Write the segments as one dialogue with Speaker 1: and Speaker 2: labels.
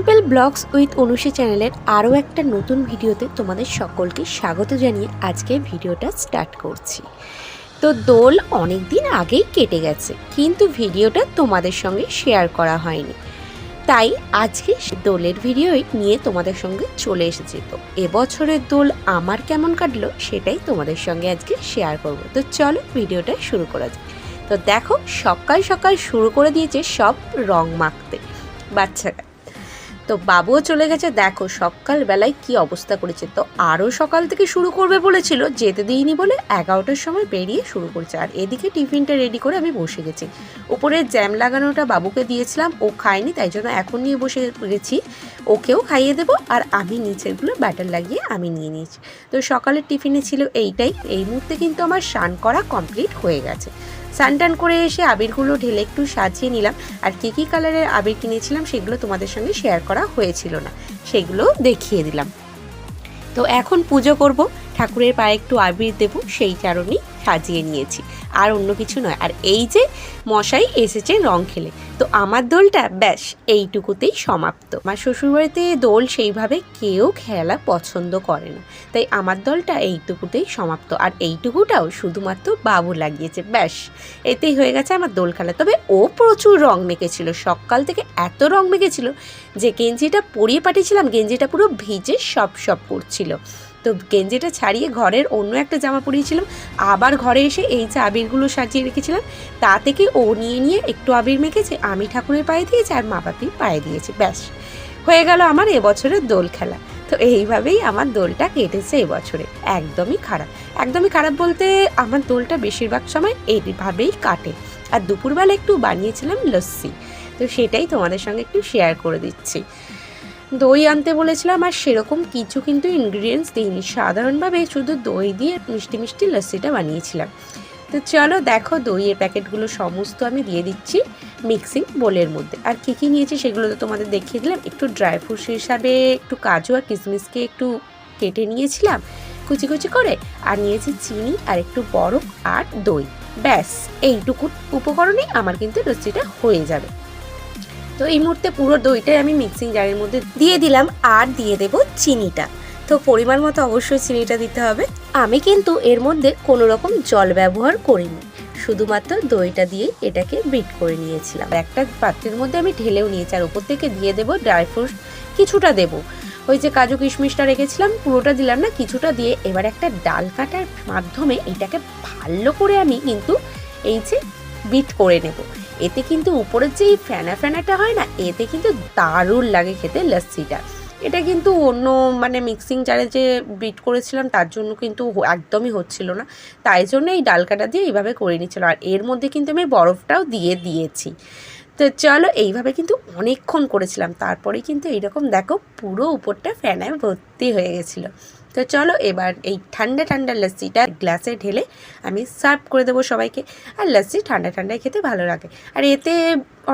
Speaker 1: Simple blogs with অনুষী চ্যানেলের আরও একটা নতুন ভিডিওতে তোমাদের সকলকে স্বাগত জানিয়ে আজকে ভিডিওটা স্টার্ট করছি। তো দোল অনেক দিন আগেই কেটে গেছে, কিন্তু ভিডিওটা তোমাদের সঙ্গে শেয়ার করা হয়নি, তাই আজকে দোলের ভিডিওই নিয়ে তোমাদের সঙ্গে চলে এসেছি। তো এবছরের দোল আমার কেমন কাটলো সেটাই তোমাদের সঙ্গে আজকে শেয়ার করব। তো চলো ভিডিওটা শুরু করা যাক। তো দেখো, সকাল সকাল শুরু করে দিয়েছে সব রং মাখতে বাচ্চারা। তো বাবুও চলে গেছে, দেখো সকালবেলায় কি অবস্থা করেছে। তো আরও সকাল থেকে শুরু করবে বলেছিল, যেতে দিইনি বলে 11টার সময় বেরিয়ে শুরু করছে। আর এদিকে টিফিনটা রেডি করে আমি বসে গেছি। উপরে জ্যাম লাগানোটা বাবুকে দিয়েছিলাম, ও খায়নি, তাই জন্য এখন নিয়ে বসে গেছি। ওকেও খাইয়ে দেবো, আর আমি নিচেরগুলো ব্যাটার লাগিয়ে আমি নিয়ে নিয়েছি। তো সকালের টিফিনে ছিল এইটাই। এই মুহূর্তে কিন্তু আমার স্নান করা কমপ্লিট হয়ে গেছে। স্নান টান করে এসে আবিরগুলো ঢেলে একটু সাজিয়ে নিলাম। আর কী কী কালারের আবির কিনেছিলাম সেগুলো তোমাদের সঙ্গে শেয়ার করা হয়েছিল না, সেগুলো দেখিয়ে দিলাম। তো এখন পুজো করব, ঠাকুরের পায়ে একটু আবির দেবো, সেই কারণেই সাজিয়ে নিয়েছি, আর অন্য কিছু নয়। আর এই যে মশাই এসেছে রং খেলে, তো আমার দোলটা ব্যাস এইটুকুতেই সমাপ্ত। আমার শ্বশুরবাড়িতে দোল সেইভাবে কেউ খেলা পছন্দ করে না, তাই আমার দলটা এইটুকুতেই সমাপ্ত। আর এইটুকুটাও শুধুমাত্র বাবু লাগিয়েছে, ব্যাস এতেই হয়ে গেছে আমার দোল খেলা। তবে ও প্রচুর রং মেখেছিল, সকাল থেকে এত রং মেখেছিল যে গেঞ্জিটা পরিয়ে পাঠিয়েছিলাম, গেঞ্জিটা পুরো ভিজে সব করছিল। তো গেঞ্জিটা ছাড়িয়ে ঘরের অন্য একটা জামা পরিয়েছিলাম, আবার ঘরে এসে এই যে আবিরগুলো সাজিয়ে রেখেছিলাম তা থেকে ও নিয়ে একটু আবির মেখেছে, আমি ঠাকুরের পায়ে দিয়েছি আর মা বাপির পায়ে দিয়েছি, ব্যাস হয়ে গেল আমার এবছরের দোল খেলা। তো এইভাবেই আমার দোলটা কেটেছে এবছরে। একদমই খারাপ বলতে আমার দোলটা বেশিরভাগ সময় এইভাবেই কাটে। আর দুপুরবেলা একটু বানিয়েছিলাম লস্যি, তো সেটাই তোমাদের সঙ্গে একটু শেয়ার করে দিচ্ছি। দই আনতে বলেছিলাম, আর সেরকম কিছু কিন্তু ইনগ্রিডিয়েন্টস দিইনি, সাধারণভাবে শুধু দই দিয়ে মিষ্টি লস্যিটা বানিয়েছিলাম। তো চলো দেখো, দইয়ের প্যাকেটগুলো সমস্ত আমি দিয়ে দিচ্ছি মিক্সিং বোলের মধ্যে। আর কী কী নিয়েছি সেগুলো তো তোমাদের দেখিয়ে দিলাম। একটু ড্রাই ফ্রুটস হিসাবে একটু কাজু আর কিশমিশকে একটু কেটে নিয়েছিলাম কুচি করে, আর নিয়েছি চিনি আর একটু বরফ আর দই, ব্যাস এইটুকু উপকরণেই আমার কিন্তু লস্যিটা হয়ে যাবে। তো এই মুহূর্তে পুরো দইটাই আমি মিক্সিং জারের মধ্যে দিয়ে দিলাম, আর দিয়ে দেব চিনিটা। তো পরিমাণ মতো অবশ্যই চিনিটা দিতে হবে। আমি কিন্তু এর মধ্যে কোনো রকম জল ব্যবহার করিনি, শুধুমাত্র দইটা দিয়েই এটাকে বিট করে নিয়েছিলাম। একটা পাত্রের মধ্যে আমি ঢেলেও নিয়েছি, আর ওপর থেকে দিয়ে দেবো ড্রাই ফ্রুটস, কিছুটা দেবো। ওই যে কাজু কিশমিশটা রেখেছিলাম পুরোটা দিলাম না, কিছুটা দিয়ে এবার একটা ডাল কাটার মাধ্যমে এটাকে ভালো করে আমি কিন্তু এই যে বিট করে নেব। এতে কিন্তু উপরের যে ফেনাটা হয় না, এতে কিন্তু দারুণ লাগে খেতে লস্যিটা। এটা কিন্তু অন্য মিক্সিং জারে যে বিট করেছিলাম তার জন্য কিন্তু একদমই হচ্ছিল না, তাই জন্য এই ডালকাটা দিয়ে এইভাবে করে নিচ্ছিল। আর এর মধ্যে কিন্তু আমি বরফটাও দিয়ে দিয়েছি। তো চলো, এইভাবে কিন্তু অনেকক্ষণ করেছিলাম, তারপরে কিন্তু এইরকম দেখো পুরো উপরটা ফেনায় ভর্তি হয়ে গেছিলো। তো চলো এবার এই ঠান্ডা লস্যিটা গ্লাসে ঢেলে আমি সার্ভ করে দেবো সবাইকে। আর লস্যি ঠান্ডায় খেতে ভালো লাগে। আর এতে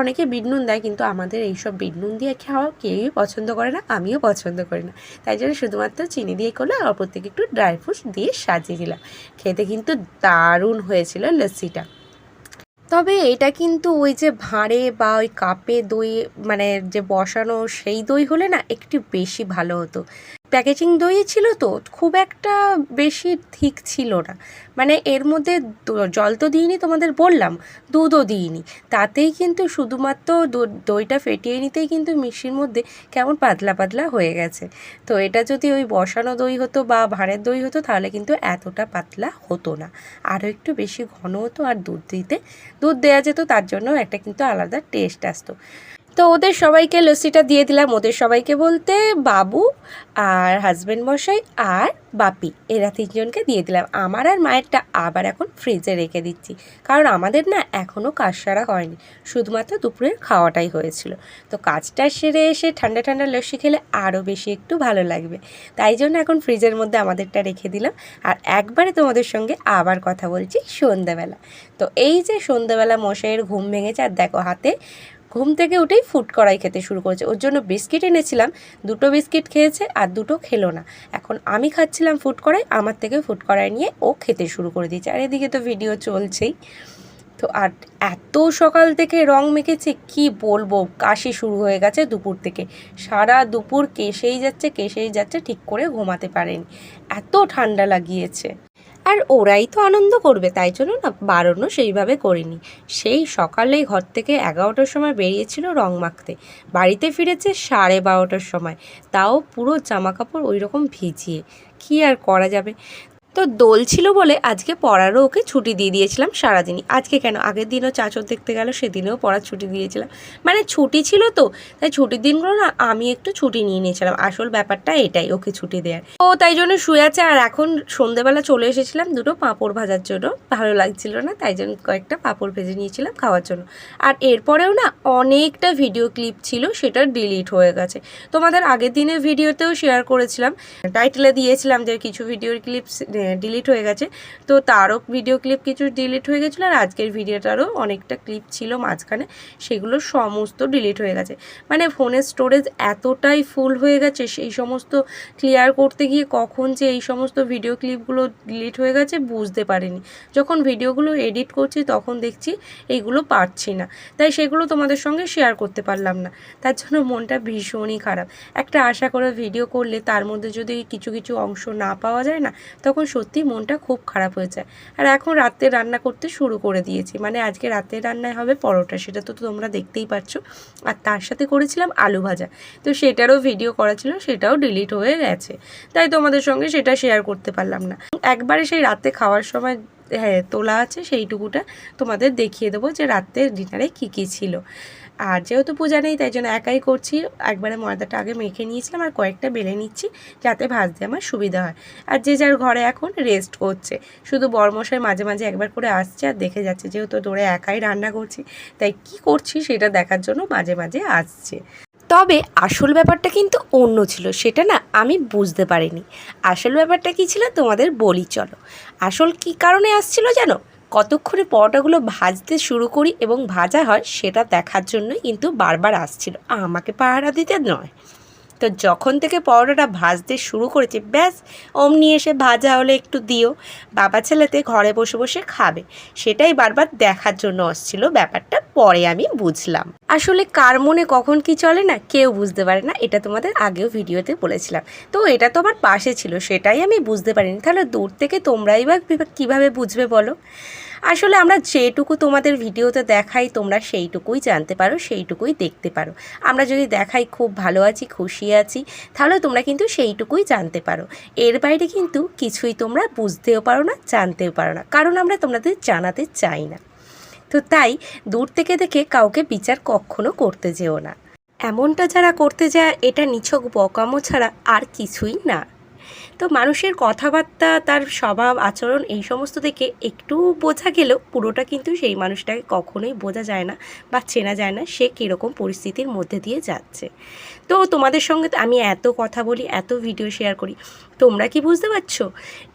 Speaker 1: অনেকে বিট নুন দেয়, কিন্তু আমাদের এইসব বিট নুন দিয়ে খাওয়া কেউই পছন্দ করে না, আমিও পছন্দ করি না, তাই জন্য শুধুমাত্র চিনি দিয়ে করলে আর অপর থেকে একটু ড্রাই ফ্রুটস দিয়ে সাজিয়ে দিলাম। খেতে কিন্তু দারুণ হয়েছিল লস্যিটা। তবে এটা কিন্তু ওই যে ভাঁড়ে বা ওই কাপে দই যে বসানো সেই দই হলে না একটু বেশি ভালো হতো। প্যাকেজিং দই ছিল তো খুব একটা বেশি ঠিক ছিল না, এর মধ্যে জল তো দিইনি, তোমাদের বললাম দুধও দিইনি, তাতেই কিন্তু শুধুমাত্র দইটা ফেটিয়ে নিতেই কিন্তু মিষ্টির মধ্যে কেমন পাতলা হয়ে গেছে। তো এটা যদি ওই বসানো দই হতো বা ভাঁড়ের দই হতো তাহলে কিন্তু এতটা পাতলা হতো না, আরও একটু বেশি ঘন হতো। আর দুধ দেওয়া যেত, তার জন্য একটা কিন্তু আলাদা টেস্ট আসতো। তো ওদের সবাইকে লস্যিটা দিয়ে দিলাম, ওদের সবাইকে বলতে বাবু আর হাজব্যান্ড মশাই আর বাপি, এরা তিনজনকে দিয়ে দিলাম। আমার আর মায়েরটা আবার এখন ফ্রিজে রেখে দিচ্ছি, কারণ আমাদের না এখনও কাজ সারা হয়নি, শুধুমাত্র দুপুরের খাওয়াটাই হয়েছিল। তো কাজটা সেরে এসে ঠান্ডা লস্যি খেলে আরও বেশি একটু ভালো লাগবে, তাই জন্য এখন ফ্রিজের মধ্যে আমাদেরটা রেখে দিলাম। আর একবারে তোমাদের সঙ্গে আবার কথা বলছি সন্ধ্যাবেলা। তো এই যে সন্ধ্যাবেলা মশাইয়ের ঘুম ভেঙেছে, আর দেখো হাতে ঘুম থেকে উঠেই ফুড কড়াই খেতে শুরু করেছে। ওর জন্য বিস্কিট এনেছিলাম, 2টো বিস্কিট খেয়েছে আর 2টো খেলো না। এখন আমি খাচ্ছিলাম ফুড কড়াই, আমার থেকে ফুড কড়াই নিয়ে ও খেতে শুরু করে দিয়েছে। আর এদিকে তো ভিডিও চলছেই। তো আর এত সকাল থেকে রং মেখেছে কি বলবো, কাশি শুরু হয়ে গেছে দুপুর থেকে। সারা দুপুর কেসেই যাচ্ছে, ঠিক করে ঘুমাতে পারেনি, এত ঠান্ডা লাগিয়েছে। আর ওরাই তো আনন্দ করবে, তাই জন্য না বারণও সেইভাবে করিনি। সেই সকালেই ঘর থেকে 11টার সময় বেরিয়েছিল রং মাখতে, বাড়িতে ফিরেছে 12:30টার সময়, তাও পুরো জামা কাপড় ওই রকম ভিজিয়ে। কী আর করা যাবে। তো দোল ছিল বলে আজকে পড়ারও ওকে ছুটি দিয়ে দিয়েছিলাম সারাদিনই। আজকে কেন, আগের দিনও চাচর দেখতে গেল, সেদিনেও পড়ার ছুটি দিয়েছিলাম। মানে ছুটি ছিল তো, তাই ছুটির দিনগুলো না আমি একটু ছুটি নিয়ে নিয়েছিলাম। আসল ব্যাপারটা এটাই, ওকে ছুটি দেওয়ার। ও তাই জন্য শুয়ে আছে। আর এখন সন্ধেবেলা চলে এসেছিলাম দুটো পাঁপড় ভাজার জন্য, ভালো লাগছিল না, তাই জন্য কয়েকটা পাঁপড় ভেজে নিয়েছিলাম খাওয়ার জন্য। আর এরপরেও না অনেকটা ভিডিও ক্লিপ ছিল, সেটা ডিলিট হয়ে গেছে। তোমাদের আগের দিনের ভিডিওতেও শেয়ার করেছিলাম, টাইটেলে দিয়েছিলাম যে কিছু ভিডিওর ক্লিপস ডিলিট হয়ে গেছে। তো তারও ভিডিও ক্লিপ কিছু ডিলিট হয়ে গেছিলো, আর আজকের ভিডিওটারও অনেকটা ক্লিপ ছিল মাঝখানে, সেগুলো সমস্ত ডিলিট হয়ে গেছে। মানে ফোনের স্টোরেজ এতটাই ফুল হয়ে গেছে, সেই সমস্ত ক্লিয়ার করতে গিয়ে কখন যে এই সমস্ত ভিডিও ক্লিপগুলো ডিলিট হয়ে গেছে বুঝতে পারিনি। যখন ভিডিওগুলো এডিট করছি তখন দেখছি এইগুলো পারছি না, তাই সেগুলো তোমাদের সঙ্গে শেয়ার করতে পারলাম না। তার জন্য মনটা ভীষণই খারাপ। একটা আশা করে ভিডিও করলে তার মধ্যে যদি কিছু কিছু অংশ না পাওয়া যায় না, তখন সত্যি মনটা খুব খারাপ হয়ে যায়। আর এখন রাতে রান্না করতে শুরু করে দিয়েছি, মানে আজকে রাতে রান্নায় হবে পরোটা, সেটা তো তোমরা দেখতেই পাচ্ছ। আর তার সাথে করেছিলাম আলু ভাজা, তো সেটারও ভিডিও করা ছিল, সেটাও ডিলিট হয়ে গেছে, তাই তোমাদের সঙ্গে সেটা শেয়ার করতে পারলাম না। একবারে সেই রাতে খাওয়ার সময় তোলা আছে, সেইটুকুটা তোমাদের দেখিয়ে দেবো যে রাতের ডিনারে কী কী ছিল। আর যেহেতু পূজা নেই তাই জন্য একাই করছি। একবারে ময়দাটা আগে মেখে নিয়েছিলাম, আর কয়েকটা বেলে নিচ্ছি যাতে ভাজতে আমার সুবিধা হয়। আর যে যার ঘরে এখন রেস্ট করছে, শুধু বরমশাই মাঝে মাঝে একবার করে আসছে আর দেখে যাচ্ছে, যেহেতু দৌড়ে একাই রান্না করছি তাই কি করছি সেটা দেখার জন্য মাঝে মাঝে আসছে। তবে আসল ব্যাপারটা কিন্তু অন্য ছিল, সেটা না আমি বুঝতে পারিনি। আসল ব্যাপারটা কী ছিল তোমাদের বলি চলো। আসল কী কারণে আসছিল জানো? কতক্ষণে পরোটাগুলো ভাজতে শুরু করি এবং ভাজা হয় সেটা দেখার জন্যই কিন্তু বারবার আসছিল, আমাকে পাহারা দিতে নয়। তো যখন থেকে পরোটাটা ভাজতে শুরু করেছে, ব্যাস অমনি এসে ভাজা হলে একটু দিও, বাবা ছেলেতে ঘরে বসে বসে খাবে, সেটাই বারবার দেখার জন্য আসছিল। ব্যাপারটা পরে আমি বুঝলাম। আসলে কার মনে কখন কি চলে না কেউ বুঝতে পারে না, এটা তোমাদের আগেও ভিডিওতে বলেছিলাম। তো এটা তো আমার পাশে ছিল, সেটাই আমি বুঝতে পারিনি, তাহলে দূর থেকে তোমরাই বা কীভাবে বুঝবে বলো? আসলে আমরা যেটুকু তোমাদের ভিডিওতে দেখাই তোমরা সেইটুকুই জানতে পারো, সেইটুকুই দেখতে পারো। আমরা যদি দেখাই খুব ভালো আছি, খুশি আছি, তাহলে তোমরা কিন্তু সেইটুকুই জানতে পারো। এর বাইরে কিন্তু কিছুই তোমরা বুঝতেও পারো না, জানতেও পারো না, কারণ আমরা তোমাদের জানাতে চাই না। তো তাই দূর থেকে দেখে কাউকে বিচার কখনো করতে যেও না। এমনটা যারা করতে যায় এটা নিছক বকামো ছাড়া আর কিছুই না। তো মানুষের কথাবার্তা, তার স্বভাব আচরণ এই সমস্ত থেকে একটু বোঝা গেলেও পুরোটা কিন্তু সেই মানুষটাকে কখনোই বোঝা যায় না বা চেনা যায় না সে কীরকম পরিস্থিতির মধ্যে দিয়ে যাচ্ছে। তো তোমাদের সঙ্গে আমি এত কথা বলি, এত ভিডিও শেয়ার করি, তোমরা কি বুঝতে পারছো?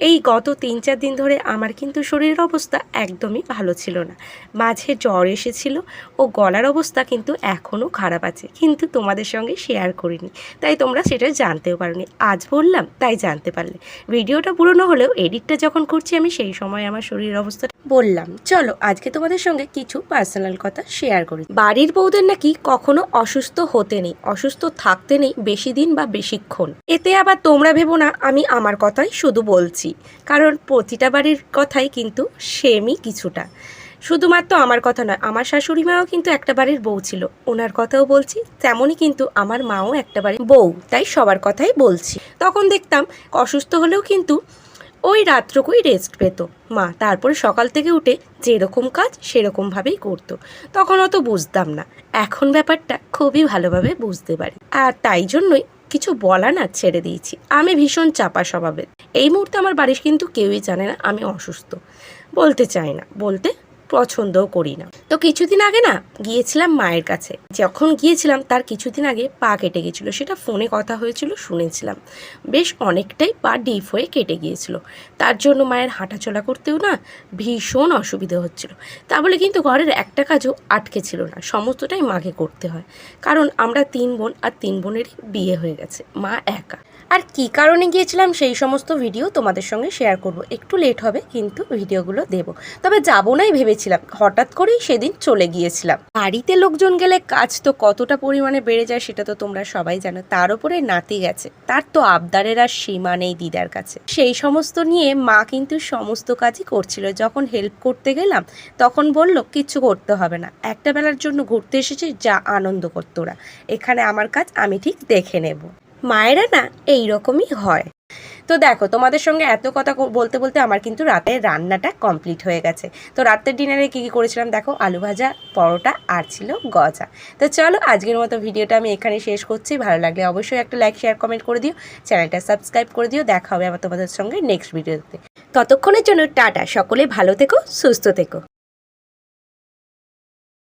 Speaker 1: এই গত 3-4 দিন ধরে আমার কিন্তু শরীরের অবস্থা একদমই ভালো ছিল না, মাঝে জ্বর এসেছিল ও গলার অবস্থা কিন্তু এখনও খারাপ আছে, কিন্তু তোমাদের সঙ্গে শেয়ার করিনি, তাই তোমরা সেটা জানতেও পারোনি। আজ বললাম তাই জানতে পারলে। ভিডিওটা পুরনো হলেও এডিটটা যখন করছি আমি সেই সময় আমার শরীরের অবস্থা বললাম। চলো আজকে তোমাদের সঙ্গে কিছু পার্সোনাল কথা শেয়ার করি। বাড়ির বউদের নাকি কখনো অসুস্থ হতে নেই, অসুস্থ থাকতে নেই বেশি দিন বা বেশিক্ষণ। এতে আবার তোমরা ভেবো না আমি আমার কথাই শুধু বলছি, কারণ প্রতিটা বাড়ির কথাই কিন্তু সেমই কিছুটা। শুধুমাত্র আমার কথা নয়, আমার শাশুড়ি মাও কিন্তু একটা বাড়ির বউ ছিল, ওনার কথাও বলছি। তেমনই কিন্তু আমার মাও একটা বাড়ির বউ, তাই সবার কথাই বলছি। তখন দেখতাম অসুস্থ হলেও কিন্তু ওই রাত্রকুই রেস্ট পেত মা, তারপরে সকাল থেকে উঠে যেরকম কাজ সেরকমভাবেই করতো। তখন অত বুঝতাম না, এখন ব্যাপারটা খুবই ভালোভাবে বুঝতে পারি, আর তাই জন্যই কিছু বলা না ছেড়ে দিয়েছি। আমি ভীষণ চাপা স্বভাবের। এই মুহূর্তে আমার বাড়ির কিন্তু কেউই জানে না আমি অসুস্থ, বলতে চাই না, বলতে পছন্দও করি না। তো কিছুদিন আগে না গিয়েছিলাম মায়ের কাছে, যখন গিয়েছিলাম তার কিছুদিন আগে পা কেটে গেছিলো, সেটা ফোনে কথা হয়েছিল শুনেছিলাম, বেশ অনেকটাই পা ডিপ হয়ে কেটে গিয়েছিল। তার জন্য মায়ের হাঁটাচলা করতেও না ভীষণ অসুবিধা হচ্ছিল। তা বলে কিন্তু ঘরের একটা কাজও আটকে ছিল না, সমস্তটাই মাকে করতে হয়, কারণ আমরা 3 বোন, আর 3 বোনেরই বিয়ে হয়ে গেছে, মা একা। আর কী কারণে গিয়েছিলাম সেই সমস্ত ভিডিও তোমাদের সঙ্গে শেয়ার করব। একটু লেট হবে কিন্তু ভিডিওগুলো দেব। তবে যাবো নাই ভেবেছিলাম, হঠাৎ করেই সেদিন চলে গিয়েছিলাম। বাড়িতে লোকজন গেলে কাজ তো কতটা পরিমাণে বেড়ে যায় সেটা তো তোমরা সবাই জানো। তার উপরে নাতি গেছে, তার তো আবদারের আর সীমা নেই দিদার কাছে। সেই সমস্ত নিয়ে মা কিন্তু সমস্ত কাজই করছিল। যখন হেল্প করতে গেলাম তখন বলল কিচ্ছু করতে হবে না, একটা বেলার জন্য ঘুরতে এসেছি, যা আনন্দ কর তোরা, এখানে আমার কাজ আমি ঠিক দেখে নেব। মায়েরা না এই রকমই হয়। তো দেখো, তোমাদের সঙ্গে এত কথা বলতে বলতে আমার কিন্তু রাতের রান্নাটা কমপ্লিট হয়ে গেছে। তো রাতের ডিনারে কী কী করেছিলাম দেখো, আলু ভাজা, পরোটা আর ছিল গজা। তো চলো আজকের মতো ভিডিওটা আমি এখানে শেষ করছি। ভালো লাগলে অবশ্যই একটা লাইক, শেয়ার, কমেন্ট করে দিও, চ্যানেলটা সাবস্ক্রাইব করে দিও। দেখা হবে আবার তোমাদের সঙ্গে নেক্সট ভিডিওতে। ততক্ষণের জন্য টাটা, সকলে ভালো থেকো, সুস্থ থেকো।